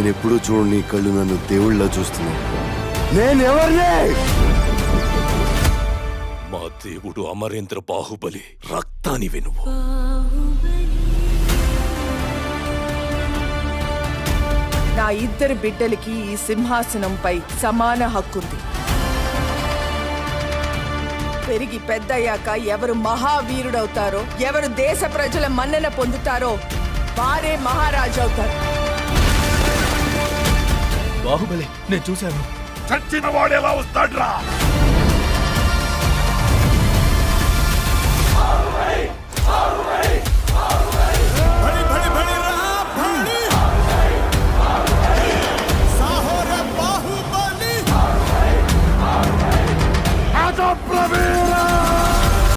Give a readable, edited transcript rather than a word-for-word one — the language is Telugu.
నేనెప్పుడూ చూడని కళ్ళు నన్ను దేవుళ్ళ చూస్తున్నాయి. నేనెవర్నే? మా దేవుడు అమరేంద్ర బాహుబలి, రక్తానివి నువ్వు. నా ఇద్దరు బిడ్డలకి ఈ సింహాసనంపై సమాన హక్కుంది. పెరిగి పెద్దయ్యాక ఎవరు మహావీరుడవుతారో, ఎవరు దేశ ప్రజల మన్నన పొందుతారో వారే మహారాజు అవుతారు. బాహుబలి నేను చూశాను. చచ్చిన వాడు ఎలా వస్తాడ్రా?